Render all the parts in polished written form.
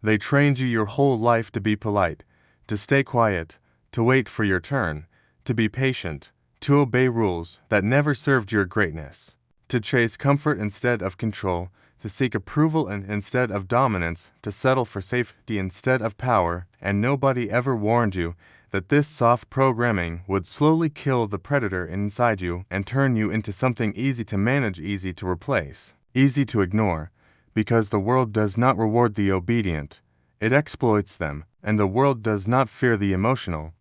They trained you your whole life to be polite, to stay quiet, to wait for your turn, to be patient, to obey rules that never served your greatness, to chase comfort instead of control, to seek approval instead of dominance, to settle for safety instead of power, and nobody ever warned you that this soft programming would slowly kill the predator inside you and turn you into something easy to manage, easy to replace, easy to ignore, because the world does not reward the obedient, it exploits them, and the world does not fear the emotional,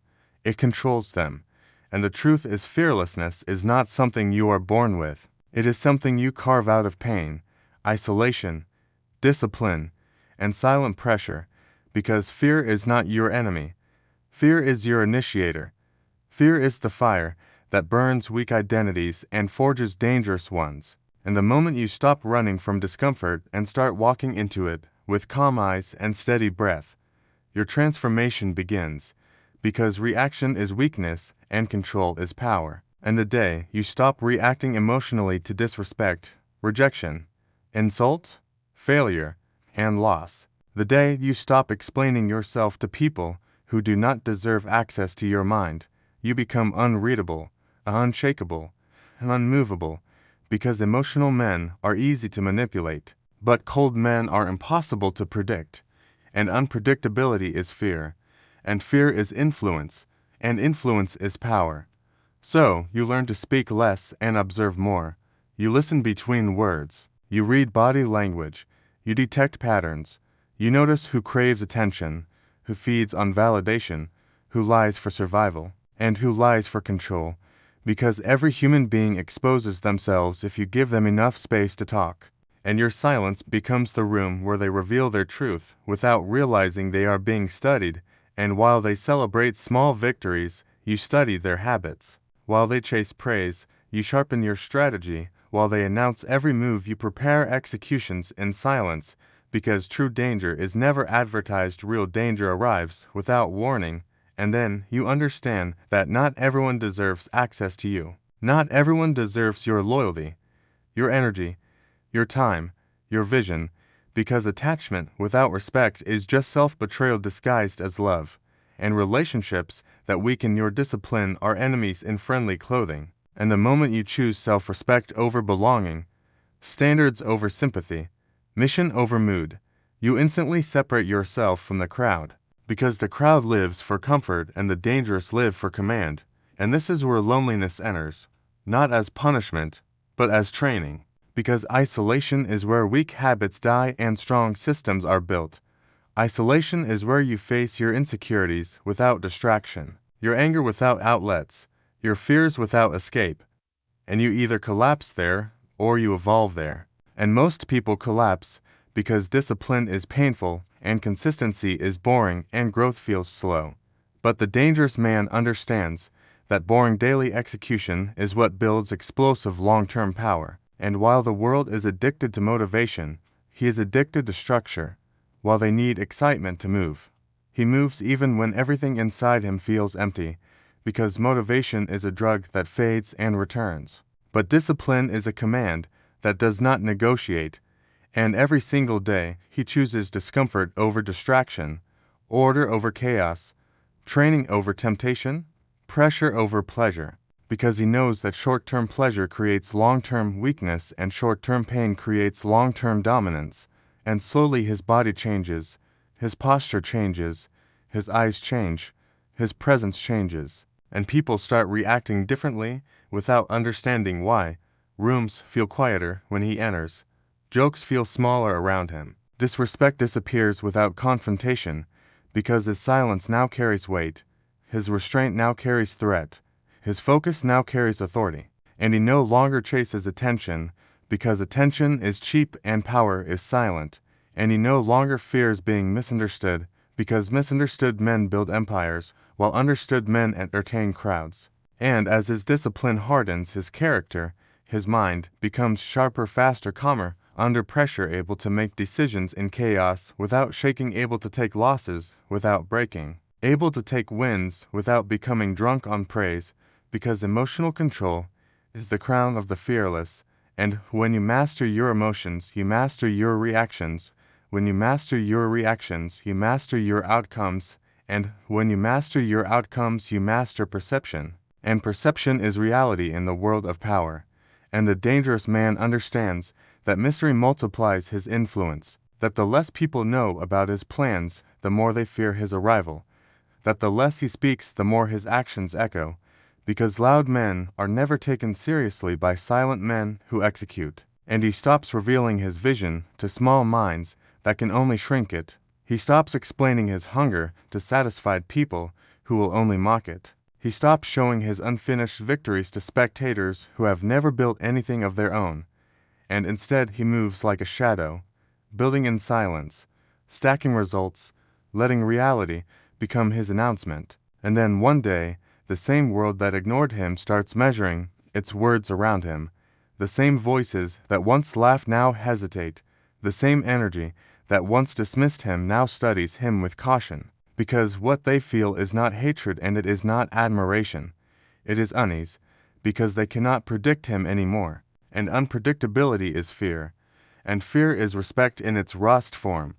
it controls them. And the truth is, fearlessness is not something you are born with, it is something you carve out of pain, isolation, discipline, and silent pressure, because fear is not your enemy. Fear is your initiator. Fear is the fire that burns weak identities and forges dangerous ones. And the moment you stop running from discomfort and start walking into it with calm eyes and steady breath, your transformation begins, because reaction is weakness and control is power. And the day you stop reacting emotionally to disrespect, rejection, insult, failure, and loss, the day you stop explaining yourself to people who do not deserve access to your mind, you become unreadable, unshakable, and unmovable, because emotional men are easy to manipulate, but cold men are impossible to predict, and unpredictability is fear, and fear is influence, and influence is power. So, you learn to speak less and observe more. You listen between words. You read body language. You detect patterns. You notice who craves attention, who feeds on validation, who lies for survival, and who lies for control, because every human being exposes themselves if you give them enough space to talk, and your silence becomes the room where they reveal their truth without realizing they are being studied, and while they celebrate small victories, you study their habits. While they chase praise, you sharpen your strategy. While they announce every move, you prepare executions in silence, because true danger is never advertised. Real danger arrives without warning, and then you understand that not everyone deserves access to you. Not everyone deserves your loyalty, your energy, your time, your vision, because attachment without respect is just self-betrayal disguised as love, and relationships that weaken your discipline are enemies in friendly clothing. And the moment you choose self-respect over belonging, standards over sympathy, mission over mood, you instantly separate yourself from the crowd, because the crowd lives for comfort and the dangerous live for command. And this is where loneliness enters, not as punishment, but as training, because isolation is where weak habits die and strong systems are built. Isolation is where you face your insecurities without distraction, your anger without outlets, your fears without escape, and you either collapse there or you evolve there. And most people collapse because discipline is painful and consistency is boring and growth feels slow. But the dangerous man understands that boring daily execution is what builds explosive long-term power. And while the world is addicted to motivation, he is addicted to structure. While they need excitement to move, he moves even when everything inside him feels empty, because motivation is a drug that fades and returns. But discipline is a command that does not negotiate, and every single day he chooses discomfort over distraction, order over chaos, training over temptation, pressure over pleasure, because he knows that short-term pleasure creates long-term weakness and short-term pain creates long-term dominance. And slowly his body changes, his posture changes, his eyes change, his presence changes, and people start reacting differently without understanding why. Rooms feel quieter when he enters. Jokes feel smaller around him. Disrespect disappears without confrontation, because his silence now carries weight, his restraint now carries threat, his focus now carries authority, and he no longer chases attention, because attention is cheap and power is silent, and he no longer fears being misunderstood, because misunderstood men build empires, while understood men entertain crowds. And as his discipline hardens his character, his mind becomes sharper, faster, calmer, under pressure, able to make decisions in chaos without shaking, able to take losses without breaking, able to take wins without becoming drunk on praise, because emotional control is the crown of the fearless. And when you master your emotions, you master your reactions, When you master your reactions, you master your outcomes, and when you master your outcomes, you master perception. And perception is reality in the world of power. And the dangerous man understands that mystery multiplies his influence, that the less people know about his plans, the more they fear his arrival, that the less he speaks, the more his actions echo, because loud men are never taken seriously by silent men who execute. And he stops revealing his vision to small minds that can only shrink it. He stops explaining his hunger to satisfied people who will only mock it. He stops showing his unfinished victories to spectators who have never built anything of their own, and instead he moves like a shadow, building in silence, stacking results, letting reality become his announcement. And then one day, the same world that ignored him starts measuring its words around him. The same voices that once laughed now hesitate. The same energy that once dismissed him now studies him with caution. Because what they feel is not hatred and it is not admiration. It is unease, because they cannot predict him anymore. And unpredictability is fear. And fear is respect in its rawest form.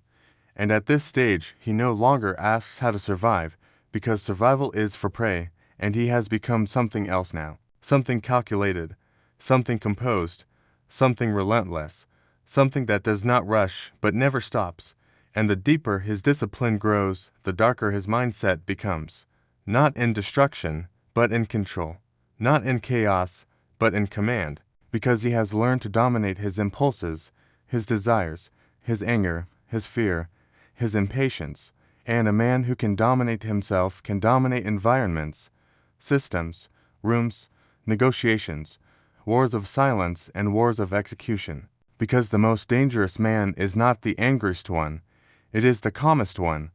And at this stage, he no longer asks how to survive, because survival is for prey, and he has become something else now. Something calculated, something composed, something relentless, something that does not rush but never stops. And the deeper his discipline grows, the darker his mindset becomes. Not in destruction, but in control. Not in chaos, but in command, because he has learned to dominate his impulses, his desires, his anger, his fear, his impatience. And a man who can dominate himself can dominate environments, systems, rooms, negotiations, wars of silence and wars of execution. Because the most dangerous man is not the angriest one, it is the calmest one,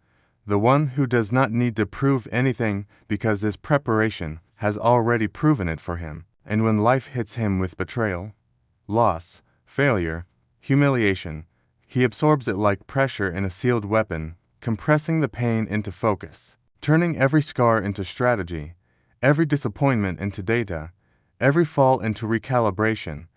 the one who does not need to prove anything because his preparation has already proven it for him. And when life hits him with betrayal, loss, failure, humiliation, he absorbs it like pressure in a sealed weapon, compressing the pain into focus, turning every scar into strategy, every disappointment into data, every fall into recalibration.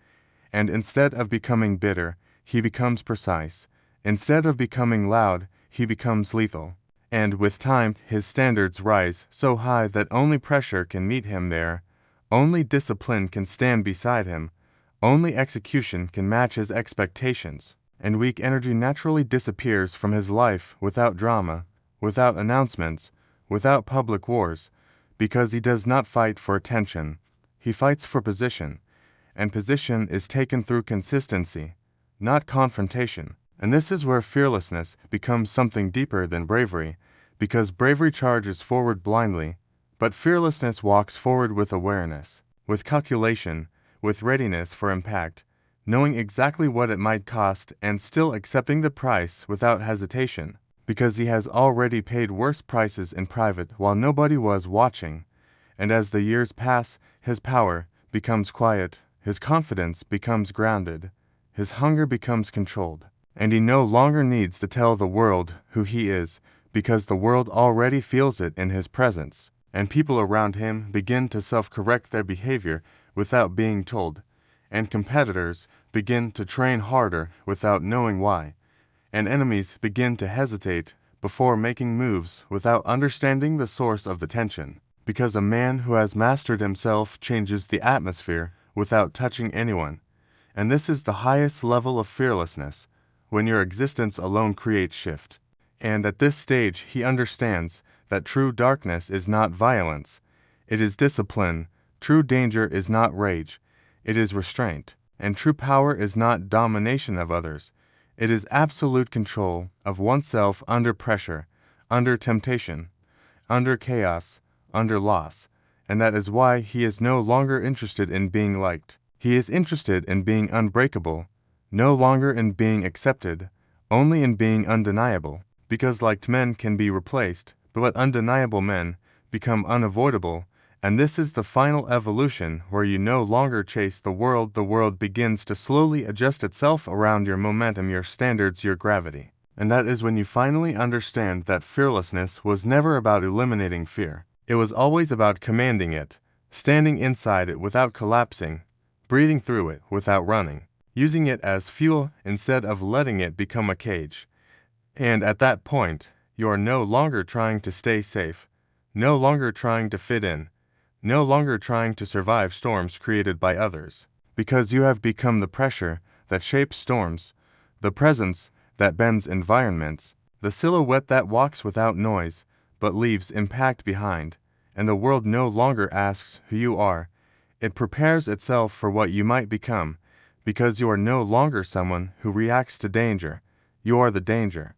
And instead of becoming bitter, he becomes precise. Instead of becoming loud, he becomes lethal. And with time, his standards rise so high that only pressure can meet him there, only discipline can stand beside him, only execution can match his expectations. And weak energy naturally disappears from his life without drama, without announcements, without public wars, because he does not fight for attention, he fights for position. And position is taken through consistency, not confrontation. And this is where fearlessness becomes something deeper than bravery, because bravery charges forward blindly, but fearlessness walks forward with awareness, with calculation, with readiness for impact, knowing exactly what it might cost and still accepting the price without hesitation, because he has already paid worse prices in private while nobody was watching. And as the years pass, his power becomes quiet, his confidence becomes grounded, his hunger becomes controlled, and he no longer needs to tell the world who he is, because the world already feels it in his presence, and people around him begin to self-correct their behavior without being told, and competitors begin to train harder without knowing why, and enemies begin to hesitate before making moves without understanding the source of the tension, because a man who has mastered himself changes the atmosphere without touching anyone. And this is the highest level of fearlessness, when your existence alone creates shift. And at this stage he understands that true darkness is not violence, it is discipline, true danger is not rage, it is restraint, and true power is not domination of others, it is absolute control of oneself under pressure, under temptation, under chaos, under loss. And that is why he is no longer interested in being liked. He is interested in being unbreakable, no longer in being accepted, only in being undeniable, because liked men can be replaced, but undeniable men become unavoidable, and this is the final evolution where you no longer chase the world begins to slowly adjust itself around your momentum, your standards, your gravity. And that is when you finally understand that fearlessness was never about eliminating fear. It was always about commanding it, standing inside it without collapsing, breathing through it without running, using it as fuel instead of letting it become a cage. And at that point, you are no longer trying to stay safe, no longer trying to fit in, no longer trying to survive storms created by others, because you have become the pressure that shapes storms, the presence that bends environments, the silhouette that walks without noise but leaves impact behind, and the world no longer asks who you are. It prepares itself for what you might become, because you are no longer someone who reacts to danger. You are the danger.